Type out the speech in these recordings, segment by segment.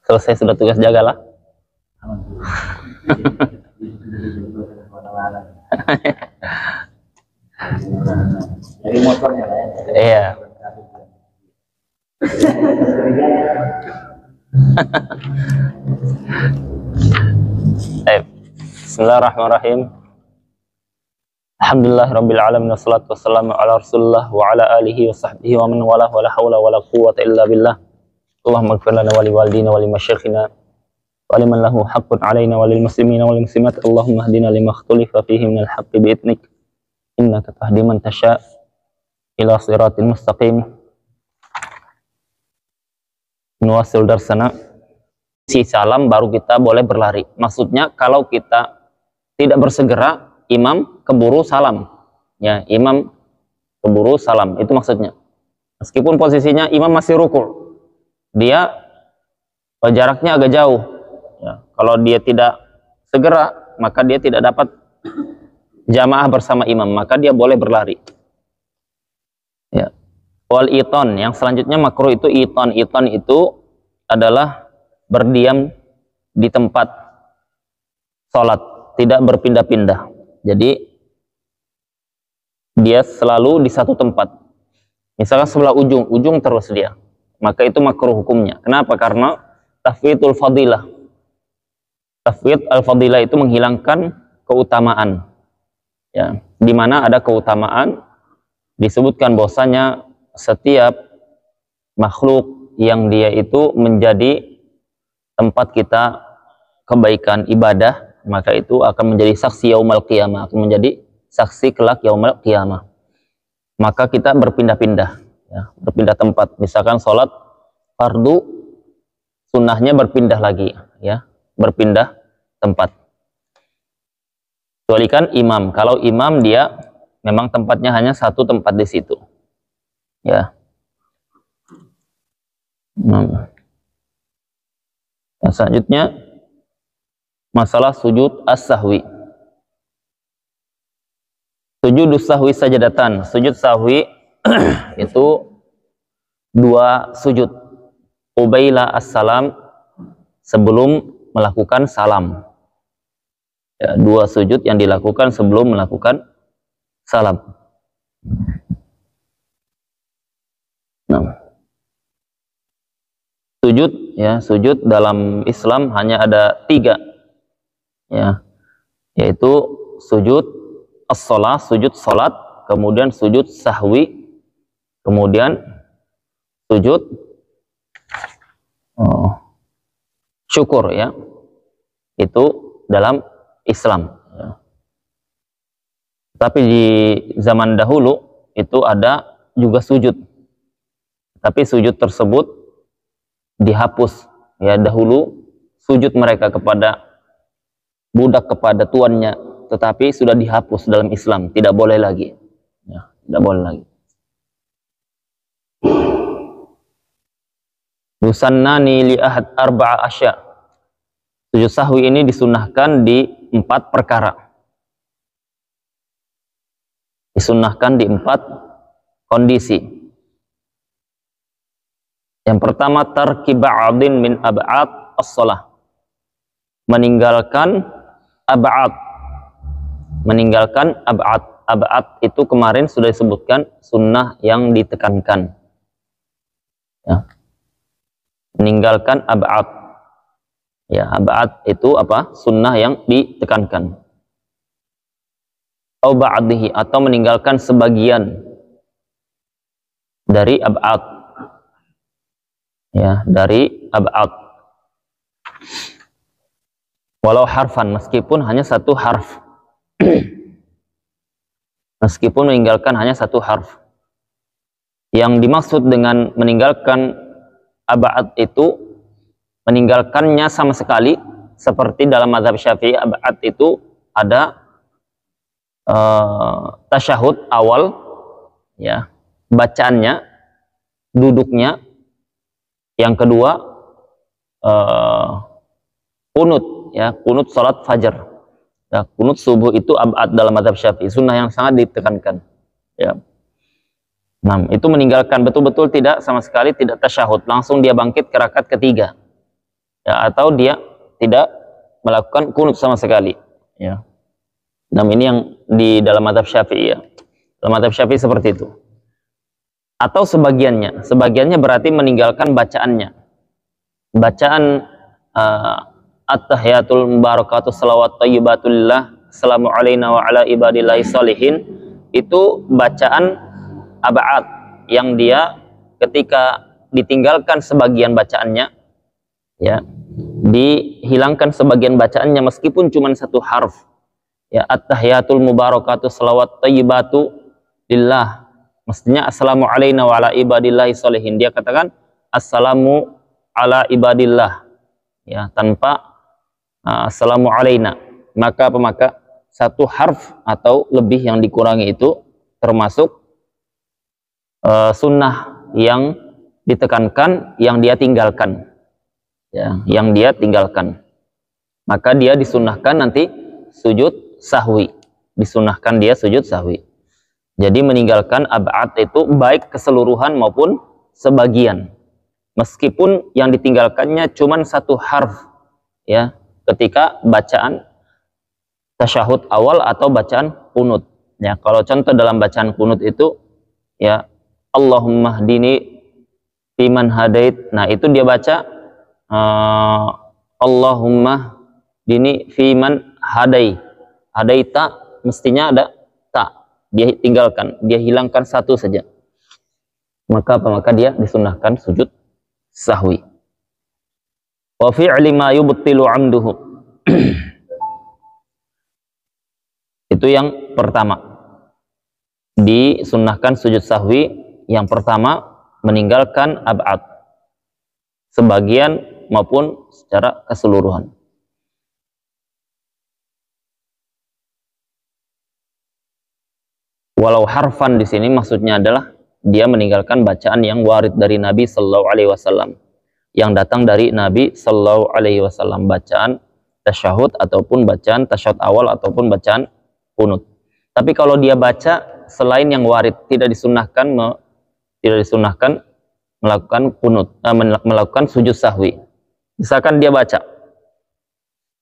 Selesai sudah tugas jagalah. Dari motornya lah ya. Iya. Bismillahirrahmanirrahim. Alhamdulillah rabbil alamin wassalatu wassalamu ala Rasulillah wa ala alihi wa sahbihi wa man walah wa la haula wa la quwwata illa billah. Allahumma ighfir lana wa li walidina wa li masyayikhina wa liman lahu haqqun alaina wa lil muslimina wal muslimat. Allahumma hdina lima ikhtalafa fihi minal haqqi bi idnik innaka tahdi man tasha ila siratil mustaqim. Nuwasil darsana. Si salam baru kita boleh berlari. Maksudnya kalau kita tidak bersegera, imam keburu salam. Ya, imam keburu salam. Itu maksudnya. Meskipun posisinya imam masih rukuk, dia jaraknya agak jauh. Ya, kalau dia tidak segera, maka dia tidak dapat jamaah bersama imam, maka dia boleh berlari. Ya. Wal iton, yang selanjutnya makruh itu iton. Iton itu adalah berdiam di tempat sholat, tidak berpindah-pindah. Jadi dia selalu di satu tempat. Misalkan sebelah ujung terus dia, maka itu makruh hukumnya. Kenapa? Karena tafwidul fadilah. Tafwid al-fadilah itu menghilangkan keutamaan. Ya, di mana ada keutamaan disebutkan bahwasanya setiap makhluk yang dia itu menjadi tempat kita kebaikan ibadah, maka itu akan menjadi saksi yaumul qiyamah, akan menjadi saksi kelak yaumul qiyamah. Maka kita berpindah-pindah, ya, berpindah tempat. Misalkan sholat fardu, sunnahnya berpindah lagi, ya, berpindah tempat. Kecuali kan imam, kalau imam dia memang tempatnya hanya satu tempat di situ, ya. Yang selanjutnya masalah sujud as-sahwi. Sujud as-sahwi sajadatan. Sujud sahwi itu dua sujud. Ubaila as-salam, sebelum melakukan salam. Ya, dua sujud yang dilakukan sebelum melakukan salam. Nah, sujud, ya, sujud dalam Islam hanya ada 3, ya, yaitu sujud as-shalah, sujud salat, kemudian sujud sahwi, kemudian sujud syukur, ya, itu dalam Islam, ya. Tapi di zaman dahulu itu ada juga sujud, tapi sujud tersebut dihapus, ya. Dahulu sujud mereka kepada budak, kepada tuannya, tetapi sudah dihapus dalam Islam, tidak boleh lagi, ya, tidak boleh lagi. Yusannani li ahad arba'a asya. Sujud sahwi ini disunnahkan di 4 perkara. Disunnahkan di 4 kondisi. Yang pertama, tarki ba'adin min ab'ad as-shalah. Meninggalkan ab'ad. Meninggalkan ab'ad. Ab'ad itu kemarin sudah disebutkan sunnah yang ditekankan. Ya. Meninggalkan ab'ad. Ya, ab'ad itu apa? Sunnah yang ditekankan. Au ba'dihi, atau meninggalkan sebagian dari ab'ad. Ya, dari ab'ad. Walau harfan, meskipun hanya 1 harf. Meskipun meninggalkan hanya 1 harf. Yang dimaksud dengan meninggalkan ab'ad itu meninggalkannya sama sekali, seperti dalam mazhab Syafi'i, ab'ad itu ada tasyahud awal, ya, bacaannya, duduknya. Yang kedua, kunut, ya, kunut salat fajar. Ya, kunut subuh itu ab'ad dalam mazhab Syafi'i, sunnah yang sangat ditekankan, ya. Nah, itu meninggalkan betul-betul tidak sama sekali tidak tasyahud, langsung dia bangkit ke rakaat ketiga. Ya, atau dia tidak melakukan kunut sama sekali, ya. Nah, ini yang di dalam mazhab Syafi'i, ya. Dalam mazhab Syafi'i seperti itu. Atau sebagiannya berarti meninggalkan bacaannya. Bacaan at-tahiyatul mubarakatuh salawat thayyibatulillah assalamu alaina wa ala ibadillahi sholihin, itu bacaan ab'ad yang dia ketika ditinggalkan sebagian bacaannya, ya, dihilangkan sebagian bacaannya meskipun cuma satu harf, ya, at-tahiyatul mubarakatuh salawat thayyibatu lillah, mestinya assalamu alaina wa ala ibadillahi sholihin, dia katakan assalamu ala ibadillah, ya, tanpa assalamu alaina. Maka satu harf atau lebih yang dikurangi itu termasuk sunnah yang ditekankan, yang dia tinggalkan, ya, yang dia tinggalkan. Maka dia disunnahkan nanti sujud sahwi, disunnahkan dia sujud sahwi. Jadi meninggalkan ab'ad itu baik keseluruhan maupun sebagian, meskipun yang ditinggalkannya cuma satu harf, ya, ketika bacaan tasyahud awal atau bacaan kunut, ya. Kalau contoh dalam bacaan kunut itu, ya, Allahumma hdini fiman hadait. Nah, itu dia baca Allahumma hdini fiman hadai. Hadaita mestinya ada ta. Dia tinggalkan, dia hilangkan satu saja. Maka dia disunahkan sujud sahwi. Wa fi'li ma yubtilu 'amduhu. Itu yang pertama. Disunnahkan sujud sahwi. Yang pertama, meninggalkan ab'ad, sebagian maupun secara keseluruhan. Walau harfan di sini maksudnya adalah dia meninggalkan bacaan yang warid dari Nabi Sallallahu Alaihi Wasallam, yang datang dari Nabi Sallallahu Alaihi Wasallam, bacaan tasyahud ataupun bacaan tasyahud awal ataupun bacaan kunut. Tapi kalau dia baca selain yang warid, tidak disunahkan melakukan kunut, melakukan sujud sahwi. Misalkan dia baca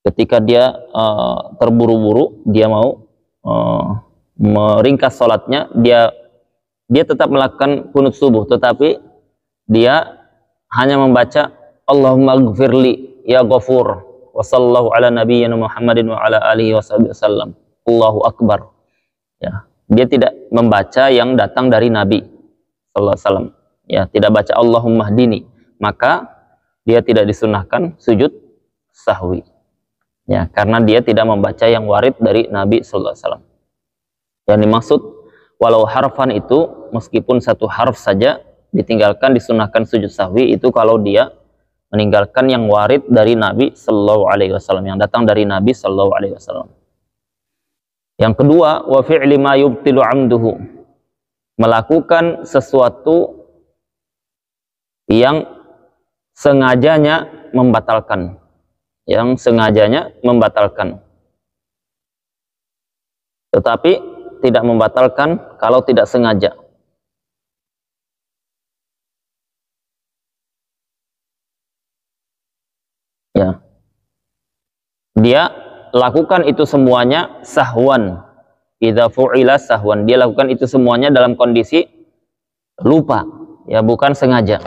ketika dia terburu-buru, dia mau meringkas sholatnya, dia tetap melakukan kunut subuh, tetapi dia hanya membaca Allahumma gfirli ya ghafur wa sallallahu ala nabiyyina Muhammadin wa ala alihi wasallam Allahu akbar, ya. Dia tidak membaca yang datang dari Nabi sallallahu alaihi wasallam, ya, tidak baca Allahumma hdini, maka dia tidak disunahkan sujud sahwi, ya, karena dia tidak membaca yang warid dari Nabi sallallahu alaihi wasallam. Yang dimaksud walau harfan itu meskipun satu harf saja ditinggalkan, disunahkan sujud sahwi, itu kalau dia meninggalkan yang warid dari Nabi sallallahu alaihi wasallam, yang datang dari Nabi sallallahu alaihi wasallam. Yang kedua, wa fi'li ma yubtilu 'amduhu, melakukan sesuatu yang sengajanya membatalkan, tetapi tidak membatalkan kalau tidak sengaja. Ya, dia lakukan itu semuanya sahwan. Idza fu'ila sahwan, dia lakukan itu semuanya dalam kondisi lupa, ya, bukan sengaja.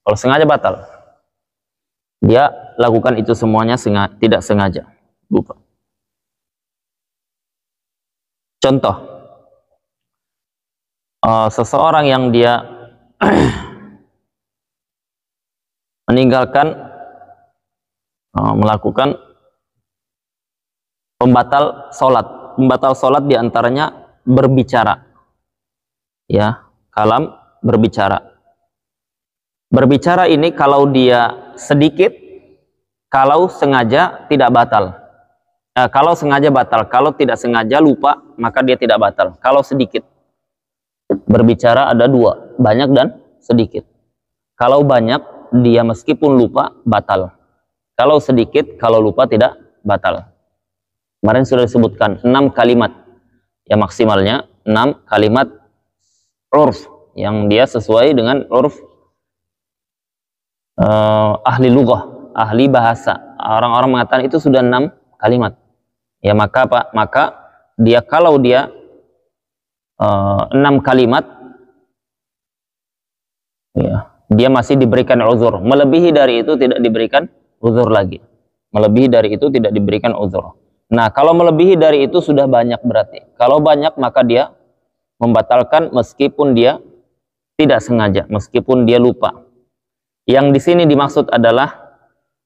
Kalau sengaja batal. Dia lakukan itu semuanya tidak sengaja, lupa. Contoh, seseorang yang dia meninggalkan melakukan pembatal sholat. Pembatal sholat diantaranya berbicara, ya, kalam, berbicara. Berbicara ini kalau dia sedikit, kalau sengaja tidak batal. Kalau sengaja batal, kalau tidak sengaja lupa, maka dia tidak batal. Kalau sedikit, berbicara ada dua, banyak dan sedikit. Kalau banyak, dia meskipun lupa batal. Kalau sedikit, kalau lupa tidak batal. Kemarin sudah disebutkan 6 kalimat, ya, maksimalnya 6 kalimat urf, yang dia sesuai dengan urf ahli lughah, ahli bahasa. Orang-orang mengatakan itu sudah 6 kalimat. Ya, maka apa? Maka dia kalau dia 6 kalimat, ya, dia masih diberikan uzur. Melebihi dari itu tidak diberikan uzur lagi. Melebihi dari itu tidak diberikan uzur. Nah, kalau melebihi dari itu sudah banyak berarti. Kalau banyak maka dia membatalkan meskipun dia tidak sengaja, meskipun dia lupa. Yang di sini dimaksud adalah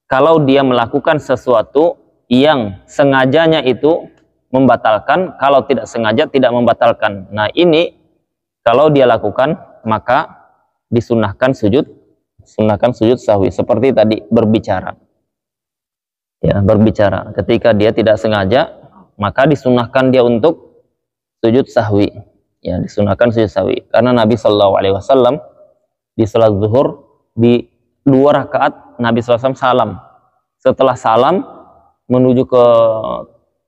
kalau dia melakukan sesuatu yang sengajanya itu membatalkan, kalau tidak sengaja tidak membatalkan. Nah, ini kalau dia lakukan maka disunahkan sujud sahwi seperti tadi berbicara. Ya, berbicara. Ketika dia tidak sengaja maka disunahkan dia untuk sujud sahwi. Ya, disunahkan sujud sahwi. Karena Nabi Shallallahu Alaihi Wasallam di salat zuhur di 2 rakaat Nabi SAW salam. Setelah salam menuju ke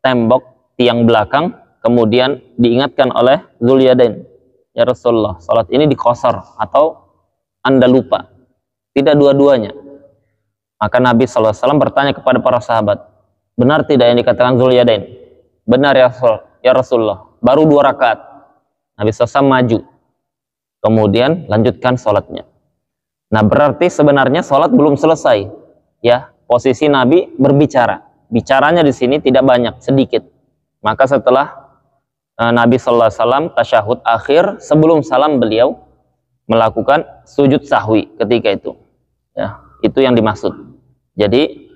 tembok tiang belakang, kemudian diingatkan oleh Dzul-Yadain, ya Rasulullah, salat ini diqashar atau Anda lupa? Tidak dua-duanya. Maka Nabi SAW bertanya kepada para sahabat, benar tidak yang dikatakan Dzul-Yadain? Benar ya Rasulullah. Baru 2 rakaat. Nabi SAW maju. Kemudian lanjutkan sholatnya. Nah, berarti sebenarnya sholat belum selesai. Ya, posisi Nabi berbicara. Bicaranya di sini tidak banyak, sedikit. Maka setelah Nabi Sallallahu Alaihi Wasallam tasyahud akhir, sebelum salam beliau melakukan sujud sahwi ketika itu. Ya, itu yang dimaksud. Jadi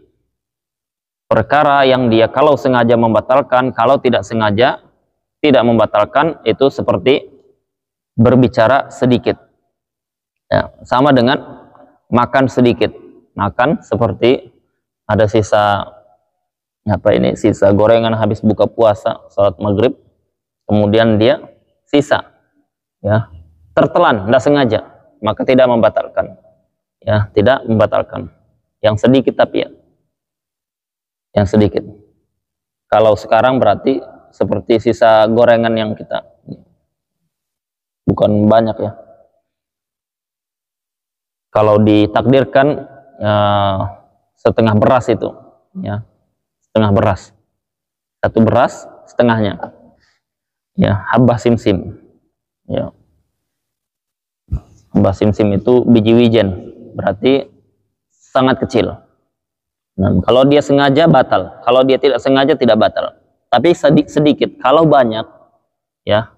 perkara yang dia kalau sengaja membatalkan, kalau tidak sengaja tidak membatalkan, itu seperti berbicara sedikit. Ya, sama dengan makan sedikit. Makan seperti ada sisa sisa gorengan habis buka puasa salat maghrib, kemudian dia sisa, ya, tertelan, tidak sengaja, maka tidak membatalkan. Ya, tidak membatalkan. Yang sedikit tapi ya, yang sedikit. Kalau sekarang berarti seperti sisa gorengan yang kita, bukan banyak ya. Kalau ditakdirkan setengah beras itu, ya, setengah beras, 1 beras setengahnya, ya, habbah simsim, ya, habbah simsim itu biji wijen, berarti sangat kecil. Nah, kalau dia sengaja batal, kalau dia tidak sengaja tidak batal, tapi sedikit. Kalau banyak, ya,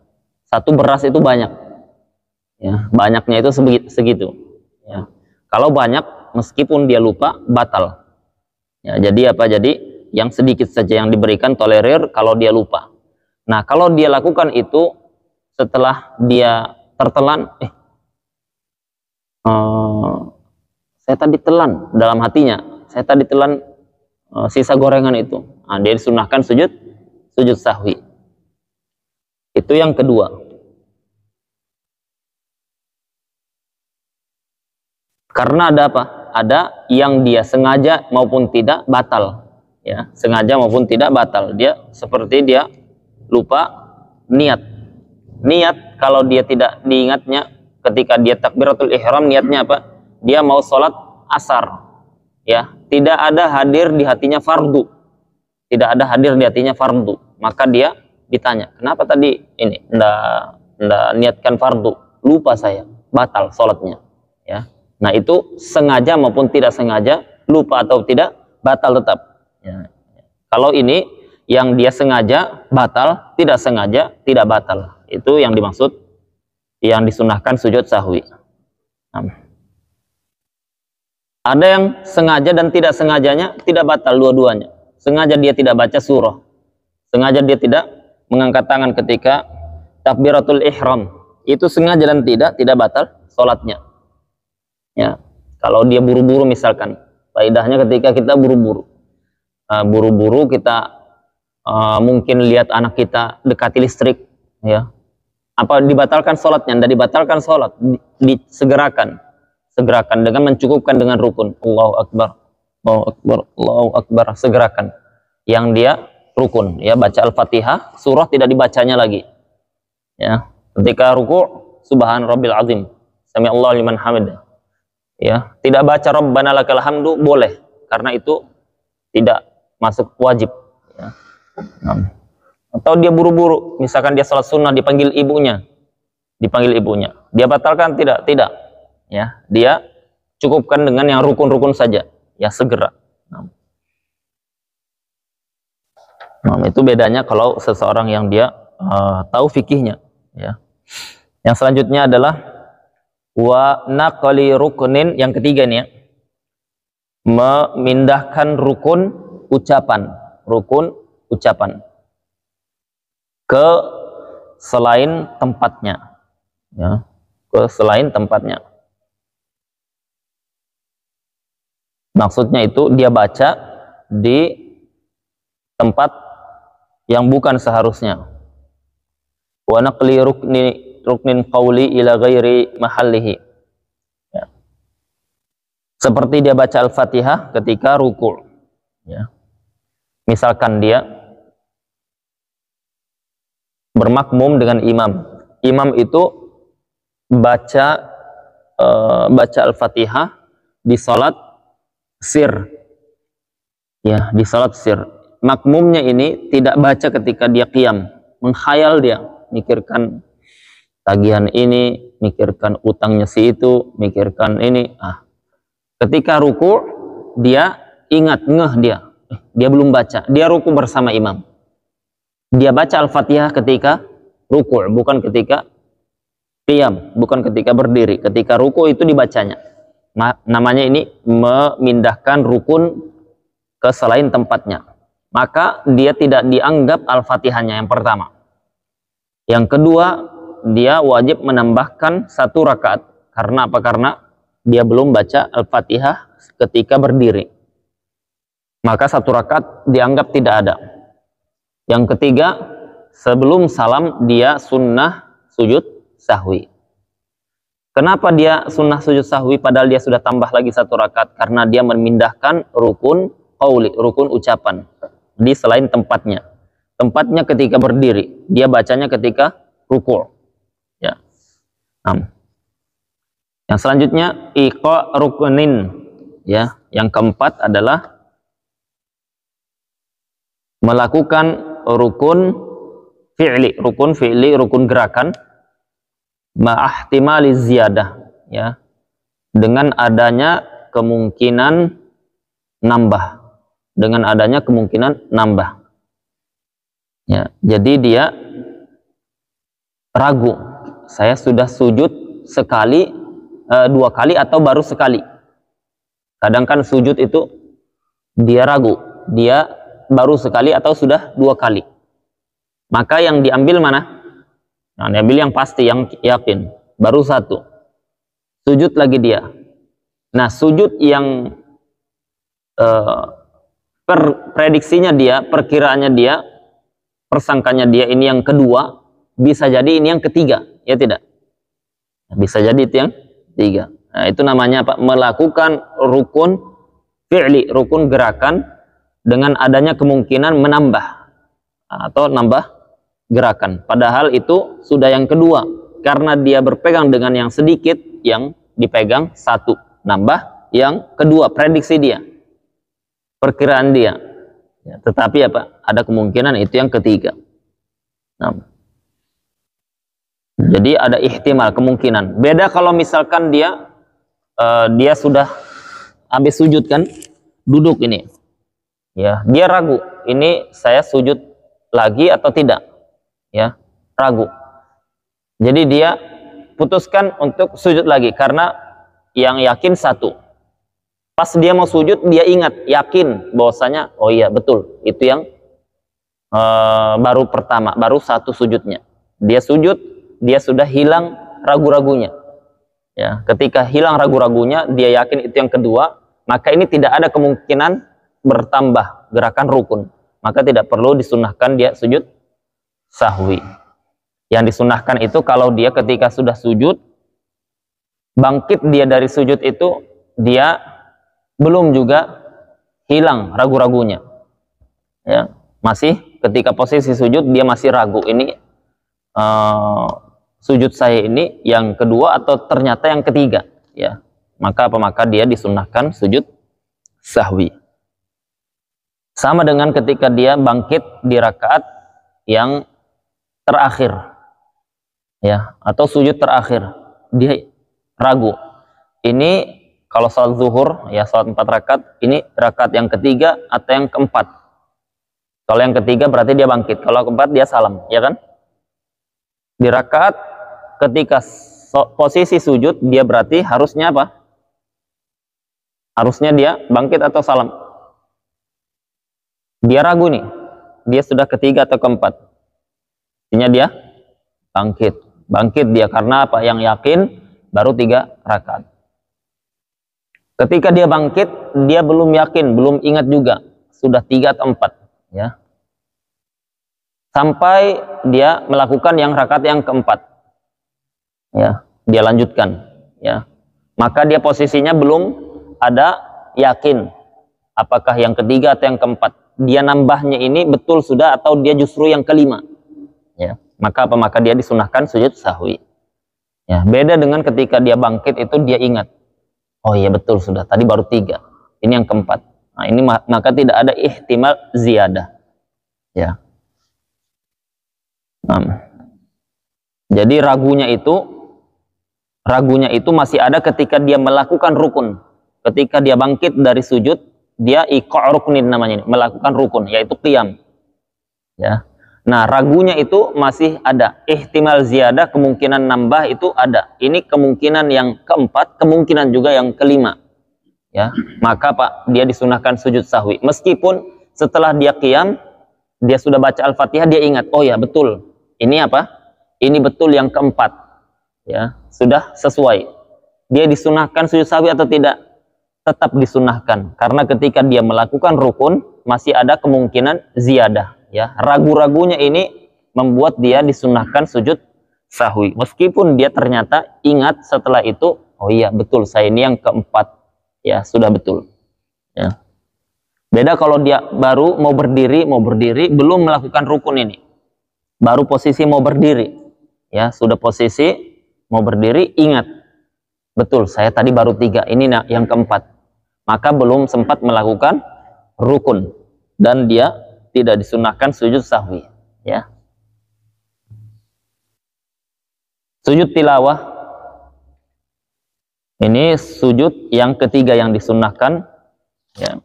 1 beras itu banyak, ya, banyaknya itu segitu. Ya. Kalau banyak meskipun dia lupa batal. Ya, jadi apa? Jadi yang sedikit saja yang diberikan tolerir kalau dia lupa. Nah, kalau dia lakukan itu setelah dia tertelan, saya tadi telan dalam hatinya, saya tadi telan sisa gorengan itu. Nah, dia disunahkan sujud sahwi. Itu yang kedua. Karena ada apa? Ada yang dia sengaja maupun tidak batal. Ya, sengaja maupun tidak batal. Dia seperti dia lupa niat. Niat kalau dia tidak diingatnya ketika dia takbiratul ihram, niatnya apa? Dia mau sholat asar. Ya, tidak ada hadir di hatinya fardu. Tidak ada hadir di hatinya fardu. Maka dia ditanya, kenapa tadi ini ndak niatkan fardu? Lupa saya, batal sholatnya. Ya. Nah, itu sengaja maupun tidak sengaja, lupa atau tidak, batal tetap. Ya. Kalau ini yang dia sengaja batal, tidak sengaja tidak batal. Itu yang dimaksud yang disunahkan sujud sahwi. Nah. Ada yang sengaja dan tidak sengajanya tidak batal dua-duanya. Sengaja dia tidak baca surah, sengaja dia tidak mengangkat tangan ketika takbiratul ihram, itu sengaja dan tidak batal sholatnya. Ya, kalau dia buru-buru misalkan, faedahnya ketika kita buru-buru, kita mungkin lihat anak kita dekati listrik, ya, apa dibatalkan sholatnya? Tidak dibatalkan sholat, disegerakan dengan mencukupkan dengan rukun, Allahu Akbar, Allahu Akbar, Allahu Akbar, segerakan yang dia rukun, ya, baca Al-Fatihah, surah tidak dibacanya lagi, ya, ketika ruku subhan rabbil azim, sami Allahu liman hamidah. Ya, tidak baca rabbana lakal hamdu boleh, karena itu tidak masuk wajib. Ya. Atau dia buru-buru, misalkan dia salat sunnah dipanggil ibunya, dia batalkan? Tidak. Ya, dia cukupkan dengan yang rukun-rukun saja. Ya, segera. Itu bedanya kalau seseorang yang dia tahu fikihnya. Ya. Yang selanjutnya adalah wa naqli rukunin, yang ketiga nih ya, memindahkan rukun ucapan ke selain tempatnya, ya, ke selain tempatnya. Maksudnya itu dia baca di tempat yang bukan seharusnya. Wa naqli ruknin qawli ila ghairi mahallihi. Ya. Seperti dia baca Al-Fatihah ketika ruku'. Ya. Misalkan dia bermakmum dengan imam. Imam itu baca Al-Fatihah di salat sir. Ya, di salat sir. Makmumnya ini tidak baca ketika dia qiyam, menghayal dia, mikirkan tagihan ini, mikirkan utangnya si itu, mikirkan ini. Ketika ruku dia ingat, ngeh dia belum baca, dia ruku bersama imam. Dia baca Al-Fatihah ketika ruku, bukan ketika qiyam, bukan ketika berdiri. Ketika ruku itu dibacanya. Namanya ini memindahkan rukun ke selain tempatnya. Maka dia tidak dianggap Al-Fatihahnya yang pertama. Yang kedua, dia wajib menambahkan 1 rakaat. Karena apa? Karena dia belum baca Al-Fatihah ketika berdiri. Maka 1 rakaat dianggap tidak ada. Yang ketiga, sebelum salam dia sunnah sujud sahwi. Kenapa dia sunnah sujud sahwi padahal dia sudah tambah lagi 1 rakaat? Karena dia memindahkan rukun qauli, rukun ucapan, di selain tempatnya. Tempatnya ketika berdiri, dia bacanya ketika ruku'. Ya. Yang selanjutnya iqa rukunin. Ya, yang keempat adalah melakukan rukun fi'li, rukun gerakan ma'ahtimali ziyadah, ya, dengan adanya kemungkinan nambah, ya. Jadi dia ragu, saya sudah sujud sekali, 2 kali atau baru sekali. Kadang kan sujud itu dia ragu, dia baru sekali atau sudah 2 kali. Maka yang diambil mana? Nah, diambil yang pasti, yang yakin. Baru 1. Sujud lagi dia. Nah, sujud yang prediksinya dia, perkiraannya dia, persangkanya dia ini yang kedua, bisa jadi ini yang ketiga, ya tidak? Bisa jadi itu yang ketiga. Nah, itu namanya apa? Melakukan rukun fi'li, rukun gerakan dengan adanya kemungkinan menambah atau nambah gerakan. Padahal itu sudah yang kedua, karena dia berpegang dengan yang sedikit, yang dipegang 1, nambah yang kedua, prediksi dia, perkiraan dia. Ya, tetapi apa? Ada kemungkinan itu yang ketiga. Nah, jadi ada ihtimal, kemungkinan. Beda kalau misalkan dia sudah habis sujud kan, duduk ini. Ya, dia ragu, ini saya sujud lagi atau tidak? Ya, ragu. Jadi dia putuskan untuk sujud lagi karena yang yakin 1. Pas dia mau sujud, dia ingat, yakin bahwasanya oh iya betul, itu yang baru pertama, baru 1 sujudnya. Dia sujud, dia sudah hilang ragu-ragunya. Ya, ketika hilang ragu-ragunya, dia yakin itu yang kedua, maka ini tidak ada kemungkinan bertambah gerakan rukun. Maka tidak perlu disunahkan dia sujud sahwi. Yang disunahkan itu kalau dia ketika sudah sujud, bangkit dia dari sujud itu, dia belum juga hilang ragu-ragunya. Ya, masih ketika posisi sujud dia masih ragu, ini sujud saya ini yang kedua atau ternyata yang ketiga, ya. Maka dia disunnahkan sujud sahwi. Sama dengan ketika dia bangkit di rakaat yang terakhir, ya, atau sujud terakhir, dia ragu. Ini kalau salat zuhur, ya, salat 4 rakaat, ini rakaat yang ketiga atau yang keempat. Kalau yang ketiga berarti dia bangkit, kalau keempat dia salam, ya kan? Di rakaat ketika posisi sujud, dia berarti harusnya apa? Harusnya dia bangkit atau salam. Dia ragu nih, dia sudah ketiga atau keempat. Artinya dia bangkit dia karena apa? Yang yakin baru 3 rakaat. Ketika dia bangkit, dia belum yakin, belum ingat juga sudah 3 atau 4, ya. Sampai dia melakukan yang rakaat yang keempat, ya, dia lanjutkan, ya. Maka dia posisinya belum ada yakin apakah yang ketiga atau yang keempat. Dia nambahnya ini betul sudah atau dia justru yang kelima, ya. Maka dia disunahkan sujud sahwi, ya. Beda dengan ketika dia bangkit itu dia ingat, oh iya betul sudah tadi baru 3, ini yang keempat. Nah, ini maka tidak ada ihtimal ziyadah, ya. Jadi ragunya itu masih ada ketika dia melakukan rukun. Ketika dia bangkit dari sujud, dia iqa' ruknin namanya ini, melakukan rukun, yaitu qiyam, ya. Nah, ragunya itu masih ada, ihtimal ziyadah, kemungkinan nambah itu ada. Ini kemungkinan yang keempat, kemungkinan juga yang kelima, ya. Maka dia disunahkan sujud sahwi. Meskipun setelah dia qiyam, dia sudah baca Al-Fatihah, dia ingat, oh ya betul, ini apa? Ini betul yang keempat, ya, sudah sesuai. Dia disunahkan sujud sahwi atau tidak? Tetap disunahkan, karena ketika dia melakukan rukun masih ada kemungkinan ziyadah, ya. Ragu-ragunya ini membuat dia disunahkan sujud sahwi, meskipun dia ternyata ingat setelah itu, oh iya betul saya ini yang keempat, ya, sudah betul, ya. Beda kalau dia baru mau berdiri belum melakukan rukun ini, baru posisi mau berdiri, ya, sudah posisi mau berdiri ingat, betul saya tadi baru 3, ini yang keempat. Maka belum sempat melakukan rukun dan dia tidak disunahkan sujud sahwi, ya. Sujud tilawah ini sujud yang ketiga yang disunahkan, ya.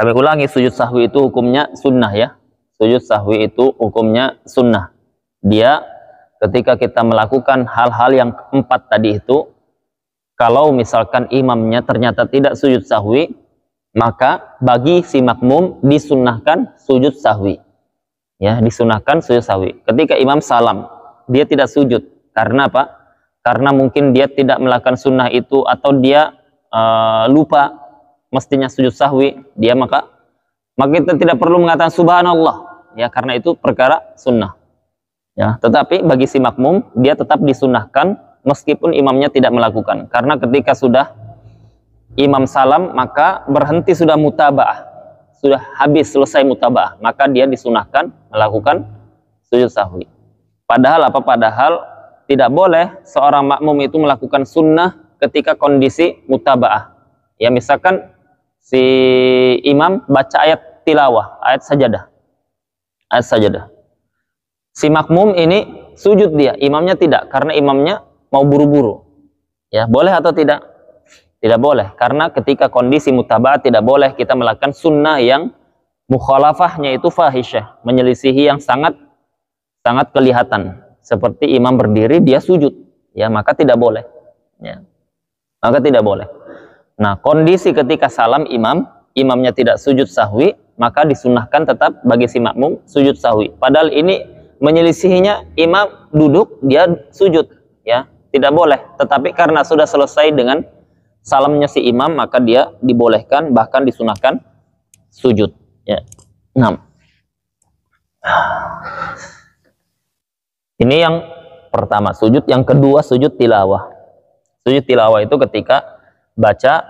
Kami ulangi, sujud sahwi itu hukumnya sunnah, ya. Sujud sahwi itu hukumnya sunnah. Dia ketika kita melakukan hal-hal yang 4 tadi itu, kalau misalkan imamnya ternyata tidak sujud sahwi, maka bagi si makmum disunnahkan sujud sahwi, ya, disunnahkan sujud sahwi. Ketika imam salam, dia tidak sujud, karena apa? Karena mungkin dia tidak melakukan sunnah itu, atau dia lupa mestinya sujud sahwi, maka kita tidak perlu mengatakan subhanallah, ya, karena itu perkara sunnah, ya. Tetapi bagi si makmum dia tetap disunnahkan meskipun imamnya tidak melakukan, karena ketika sudah imam salam maka berhenti, sudah mutaba'ah, sudah habis selesai mutaba'ah, maka dia disunahkan melakukan sujud sahwi. Padahal tidak boleh seorang makmum itu melakukan sunnah ketika kondisi mutaba'ah, ya. Misalkan si imam baca ayat tilawah, ayat sajadah, si makmum ini sujud, dia imamnya tidak, karena imamnya mau buru-buru, ya, boleh atau tidak? Tidak boleh, karena ketika kondisi mutaba'ah tidak boleh kita melakukan sunnah yang mukhalafahnya itu fahisyah, menyelisihi yang sangat kelihatan, seperti imam berdiri dia sujud, ya, maka tidak boleh, ya. Maka tidak boleh. Nah, kondisi ketika salam imamnya tidak sujud sahwi, maka disunahkan tetap bagi si makmum sujud sahwi. Padahal ini menyelisihinya, imam duduk dia sujud, ya, tidak boleh. Tetapi karena sudah selesai dengan salamnya si imam, maka dia dibolehkan, bahkan disunahkan sujud, ya. Nah, ini yang pertama, sujud. Yang kedua, sujud tilawah. Sujud tilawah itu ketika baca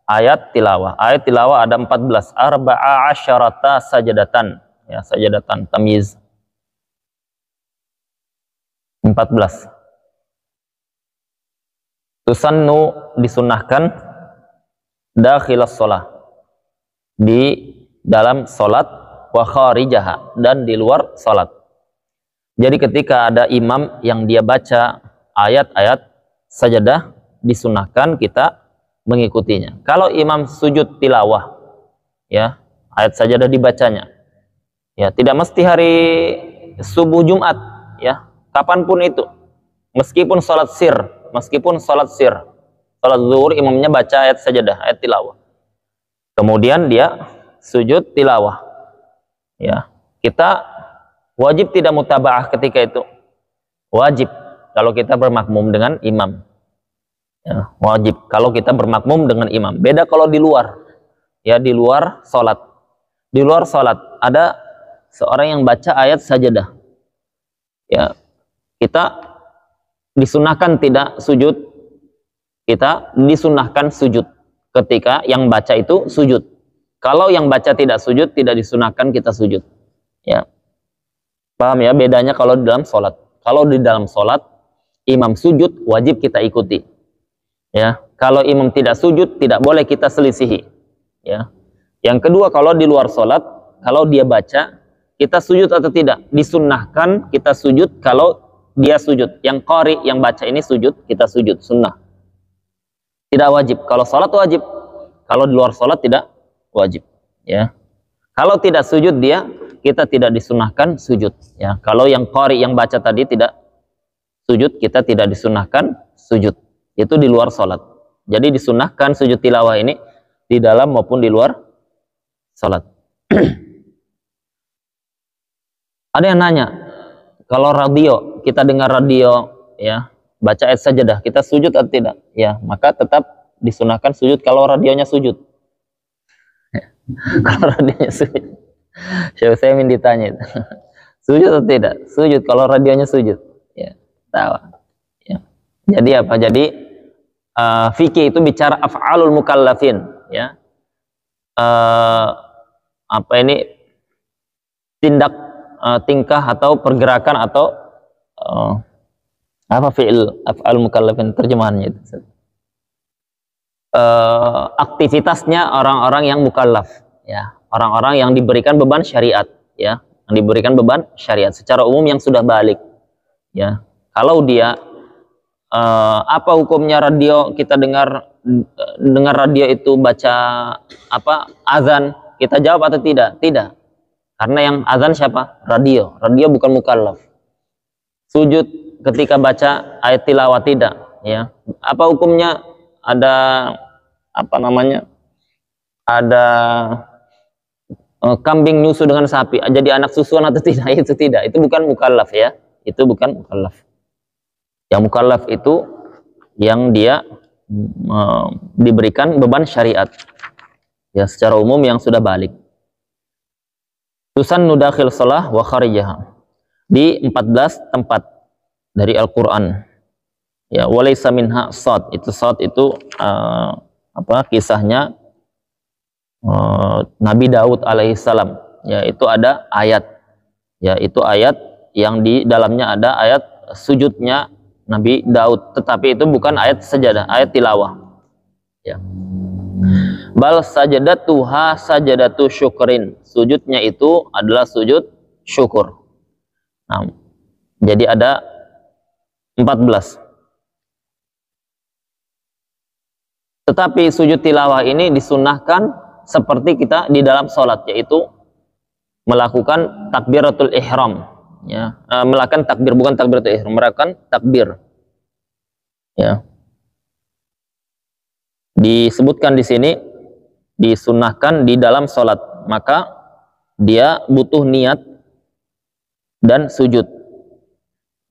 ayat tilawah. Ayat tilawah ada 14, arba'a asyarata sajadatan, ya, sajadatan tamyiz. 14. Tusannu, disunahkan, dakhilas sholah, di dalam sholat, wa kharijaha, dan di luar sholat. Jadi ketika ada imam yang dia baca ayat-ayat sajadah, disunahkan kita mengikutinya. Kalau imam sujud tilawah, ya, ayat sajadah dibacanya, ya, tidak mesti hari subuh Jumat, ya, kapanpun itu, meskipun sholat sir, sholat zuhur imamnya baca ayat sajadah, ayat tilawah, kemudian dia sujud tilawah, ya, kita wajib tidak mutabaah ketika itu, wajib kalau kita bermakmum dengan imam, ya, wajib kalau kita bermakmum dengan imam. Beda kalau di luar, ya, di luar sholat ada seorang yang baca ayat sajadah, ya, kita disunahkan tidak sujud, kita disunahkan sujud ketika yang baca itu sujud. Kalau yang baca tidak sujud, tidak disunahkan kita sujud, ya. Paham ya bedanya kalau di dalam sholat? Kalau di dalam sholat imam sujud, wajib kita ikuti, ya. Kalau imam tidak sujud, tidak boleh kita selisihi, ya. Yang kedua, kalau di luar sholat, kalau dia baca, kita sujud atau tidak? Disunnahkan kita sujud kalau dia sujud. Yang qari, yang baca ini sujud, kita sujud, sunnah. Tidak wajib. Kalau sholat wajib, kalau di luar sholat tidak wajib, ya. Kalau tidak sujud dia, kita tidak disunahkan sujud, ya. Kalau yang qari, yang baca tadi tidak sujud, kita tidak disunahkan sujud. Itu di luar sholat. Jadi disunahkan sujud tilawah ini di dalam maupun di luar sholat. Ada yang nanya, kalau radio, kita dengar radio, ya, baca ayat sajadah, kita sujud atau tidak? Ya, maka tetap disunahkan sujud kalau radionya sujud. Kalau radionya sujud. Saya ingin ditanya itu. Sujud atau tidak? Sujud kalau radionya sujud. Ya, tahu. Ya. Jadi apa? Jadi fikih itu bicara af'alul mukallafin, ya. Apa ini? Tingkah atau pergerakan atau apa fi'il af'al mukallafin, terjemahannya itu, aktivitasnya orang-orang yang mukallaf, ya, orang-orang yang diberikan beban syariat, ya, yang diberikan beban syariat secara umum yang sudah balik, ya. Kalau dia apa hukumnya radio, kita dengar radio itu baca apa azan, kita jawab atau tidak? Tidak. Karena yang azan siapa? Radio. Radio bukan mukallaf. Sujud ketika baca ayat tilawah tidak, ya. Apa hukumnya? Ada apa namanya? Ada kambing nyusu dengan sapi, jadi anak susuan atau tidak? Itu tidak. Itu bukan mukallaf, ya. Itu bukan mukallaf. Yang mukallaf itu yang dia diberikan beban syariat, ya, secara umum yang sudah balik. Tusannu dakhil shalah wa kharijaha, di 14 tempat dari Al-Qur'an, ya. Walaysa minha sad, itu sad itu apa kisahnya Nabi Daud alaihissalam, ya, itu ada ayat, ya, itu ayat yang di dalamnya ada ayat sujudnya Nabi Daud, tetapi itu bukan ayat sajadah, ayat tilawah, ya. Bal sajadatuha sajadatu syukrin, sujudnya itu adalah sujud syukur. Nah, jadi ada 14. Tetapi sujud tilawah ini disunahkan seperti kita di dalam sholat, yaitu melakukan takbiratul ihram, ya, melakukan takbir, bukan takbiratul ihram, melakukan takbir, ya. Disebutkan di sini disunahkan di dalam sholat, maka dia butuh niat dan sujud,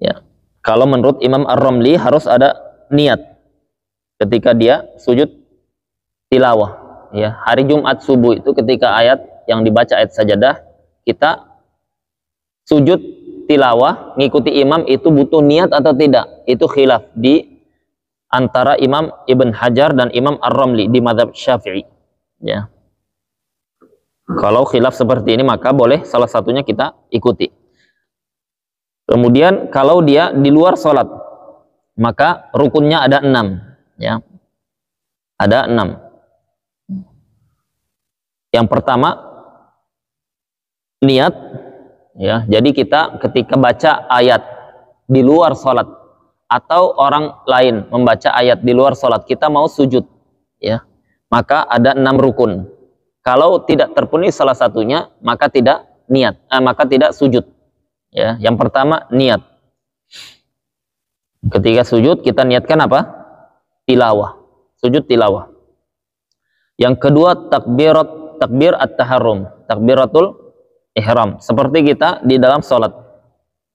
ya. Kalau menurut Imam Ar-Ramli harus ada niat ketika dia sujud tilawah, ya. Hari Jumat subuh itu ketika ayat yang dibaca ayat sajadah, kita sujud tilawah ngikuti imam, itu butuh niat atau tidak? Itu khilaf di antara Imam Ibn Hajar dan Imam Ar-Ramli di mazhab Syafi'i, ya. Kalau khilaf seperti ini maka boleh salah satunya kita ikuti. Kemudian kalau dia di luar sholat, maka rukunnya ada 6, ya. Ada 6. Yang pertama, niat, ya. Jadi kita ketika baca ayat di luar sholat atau orang lain membaca ayat di luar sholat, kita mau sujud, ya, maka ada 6 rukun. Kalau tidak terpenuhi salah satunya, maka tidak maka tidak sujud. Ya, yang pertama niat. Ketika sujud kita niatkan apa? Tilawah. Sujud tilawah. Yang kedua takbir at-taharrum, takbiratul ihram. Seperti kita di dalam sholat.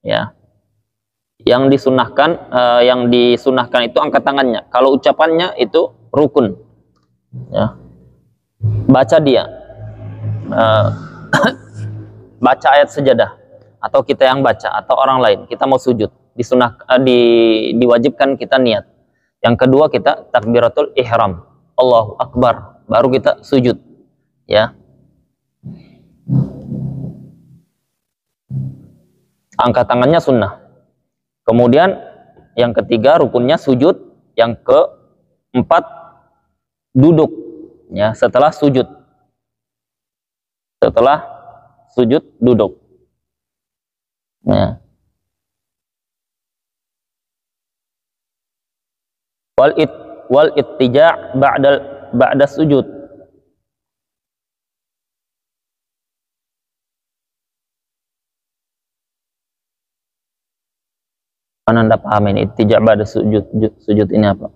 Ya. Yang disunahkan itu angkat tangannya. Kalau ucapannya itu rukun. Ya. Baca dia. Baca ayat sejadah, atau kita yang baca atau orang lain, kita mau sujud, diwajibkan kita niat. Yang kedua kita takbiratul ihram, Allahu Akbar, baru kita sujud, ya. Angkat tangannya sunnah. Kemudian yang ketiga rukunnya sujud, yang keempat duduk, ya, setelah sujud duduk. Ya. Wal ittija' ba'da sujud. Mana Anda paham ini ittija' ba'da sujud? Sujud ini apa?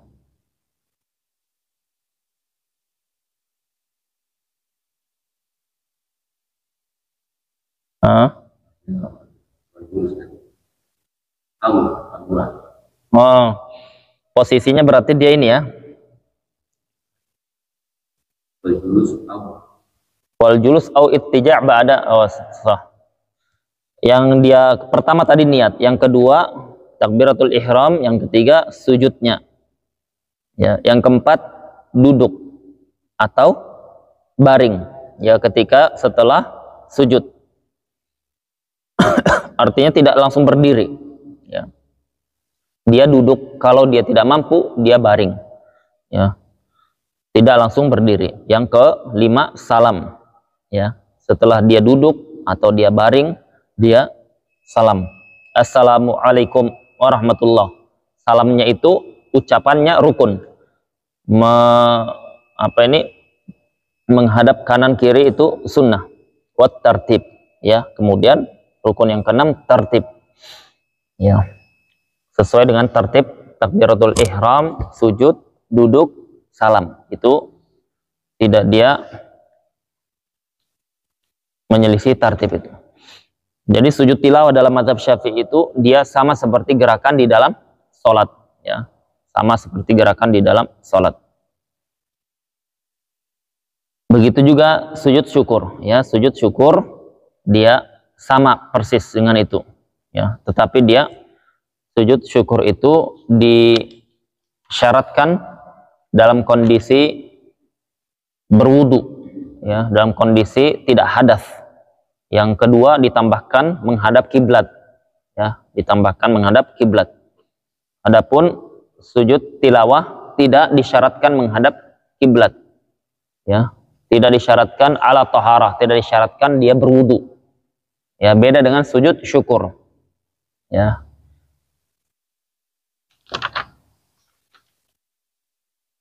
Oh, posisinya berarti dia ini ya. Wal julus au ittija' ba'da. Oh, sah. Yang dia pertama tadi niat, yang kedua takbiratul ihram, yang ketiga sujudnya. Ya, yang keempat duduk atau baring, ya, ketika setelah sujud. Artinya tidak langsung berdiri, ya. Dia duduk, kalau dia tidak mampu dia baring, ya, tidak langsung berdiri. Yang kelima salam, ya, setelah dia duduk atau dia baring dia salam, assalamualaikum warahmatullah. Salamnya itu ucapannya rukun, menghadap kanan kiri itu sunnah. Wat tartib, ya. Kemudian rukun yang keenam tertib, ya, sesuai dengan tertib takbiratul ihram, sujud, duduk, salam. Itu tidak dia menyelisih tertib itu. Jadi sujud tilawah dalam mazhab Syafi'i itu dia sama seperti gerakan di dalam sholat, ya, sama seperti gerakan di dalam sholat. Begitu juga sujud syukur, ya, sujud syukur dia sama persis dengan itu, ya, tetapi dia sujud syukur itu disyaratkan dalam kondisi berwudu, ya, dalam kondisi tidak hadas. Yang kedua ditambahkan menghadap kiblat, ya, ditambahkan menghadap kiblat. Adapun sujud tilawah tidak disyaratkan menghadap kiblat, ya, tidak disyaratkan ala taharah, tidak disyaratkan dia berwudu, ya, beda dengan sujud syukur, ya.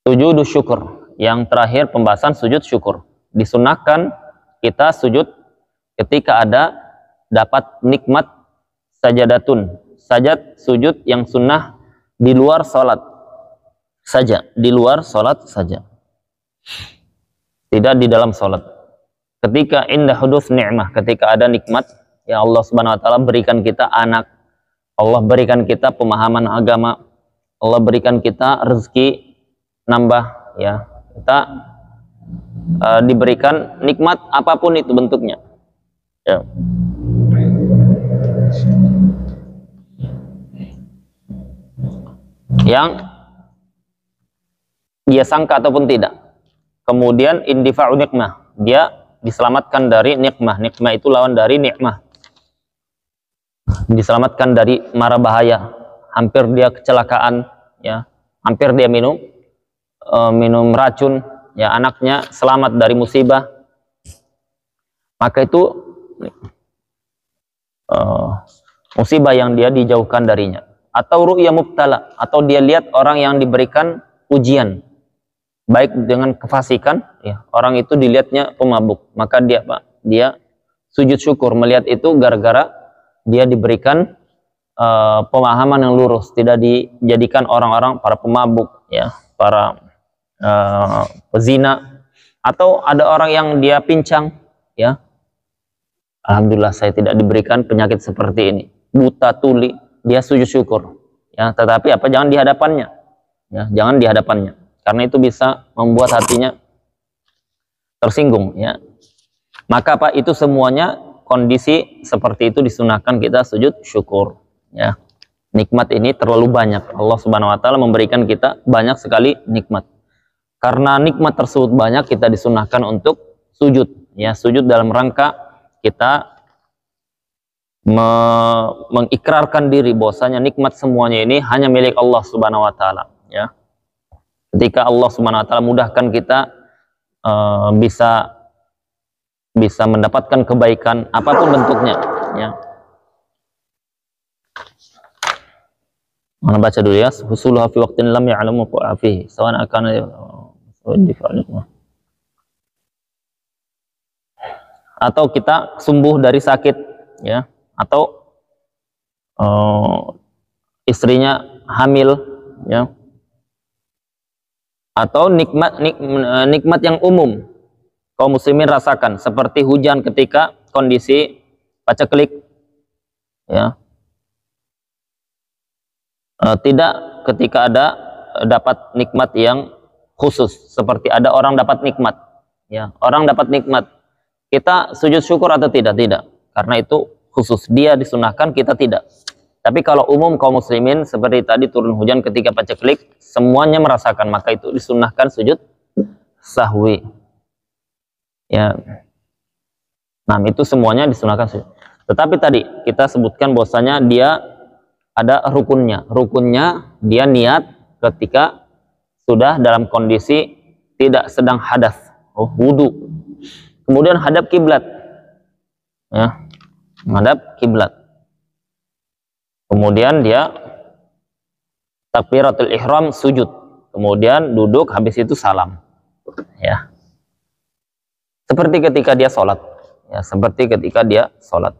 Sujud syukur, yang terakhir pembahasan sujud syukur. Disunahkan kita sujud ketika dapat nikmat sajadatun, sajad sujud yang sunnah di luar sholat saja, di luar sholat saja, tidak di dalam sholat. Ketika indah hudus ni'mah, ketika ada nikmat, ya, Allah Subhanahu wa taala berikan kita anak, Allah berikan kita pemahaman agama, Allah berikan kita rezeki nambah, ya, kita diberikan nikmat apapun itu bentuknya, ya. Yang dia sangka ataupun tidak. Kemudian indifa'u nikmah, dia diselamatkan dari nikmah. Nikmah itu lawan dari nikmah. diselamatkan dari mara bahaya, hampir dia kecelakaan, ya, hampir dia minum racun, ya, anaknya selamat dari musibah, maka itu musibah yang dia dijauhkan darinya. Atau ru'ya mubtala, atau dia lihat orang yang diberikan ujian, baik dengan kefasikan, ya, orang itu dilihatnya pemabuk, maka dia sujud syukur melihat itu gara-gara dia diberikan pemahaman yang lurus, tidak dijadikan orang-orang para pemabuk, ya, para pezina, atau ada orang yang dia pincang, ya, alhamdulillah saya tidak diberikan penyakit seperti ini, buta tuli, dia sujud syukur, ya, tetapi apa, jangan di hadapannya, ya, jangan di hadapannya, karena itu bisa membuat hatinya tersinggung, ya. Maka apa, itu semuanya kondisi seperti itu disunahkan kita sujud syukur, ya. Nikmat ini terlalu banyak, Allah Subhanahu wa taala memberikan kita banyak sekali nikmat. Karena nikmat tersebut banyak, kita disunahkan untuk sujud, ya, sujud dalam rangka kita mengikrarkan diri bahwasanya nikmat semuanya ini hanya milik Allah Subhanahu wa taala, ya. Ketika Allah Subhanahu wa taala mudahkan kita bisa mendapatkan kebaikan apapun bentuknya, ya. Mana baca dulu ya, husuluha fi waqtin lam ya'lamu fihi sawan akan atau kita sembuh dari sakit, ya, atau istrinya hamil, ya, atau nikmat yang umum kaum muslimin rasakan, seperti hujan ketika kondisi paceklik, ya, tidak ketika dapat nikmat yang khusus, seperti ada orang dapat nikmat, ya, orang dapat nikmat, kita sujud syukur atau tidak? Tidak, karena itu khusus, dia disunahkan, kita tidak. Tapi kalau umum kaum muslimin seperti tadi turun hujan ketika paceklik, semuanya merasakan, maka itu disunahkan sujud sahwi, ya. Nah, itu semuanya disunahkan sujud. Tetapi tadi kita sebutkan bahwasanya dia ada rukunnya. Rukunnya dia niat ketika sudah dalam kondisi tidak sedang hadas, wudu. Kemudian hadap kiblat, ya, menghadap kiblat. Kemudian dia takbiratul ihram, sujud. Kemudian duduk, habis itu salam, ya. Seperti ketika dia sholat, ya, seperti ketika dia sholat.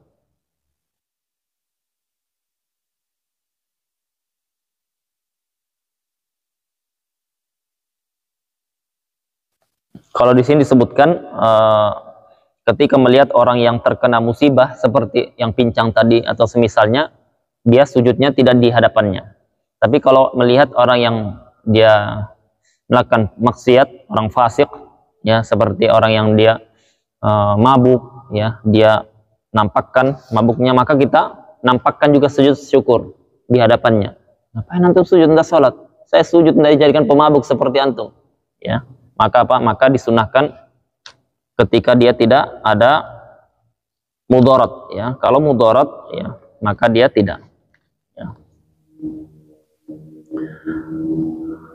Kalau di sini disebutkan ketika melihat orang yang terkena musibah seperti yang pincang tadi atau semisalnya, dia sujudnya tidak di hadapannya. Tapi kalau melihat orang yang dia melakukan maksiat, orang fasik, ya, seperti orang yang dia mabuk, ya, dia nampakkan mabuknya, maka kita nampakkan juga sujud syukur di hadapannya. Ngapain antum sujud, enggak sholat? Saya sujud tidak dijadikan pemabuk seperti antum, ya. Maka apa? Maka disunahkan ketika dia tidak ada mudarat, ya. Kalau mudarat, ya, maka dia tidak, ya.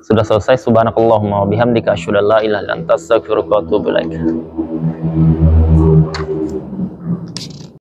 Sudah selesai. Subhanakallahumma wa bihamdika asyhadu an la ilaha illa anta astaghfiruka wa atubu ilaik.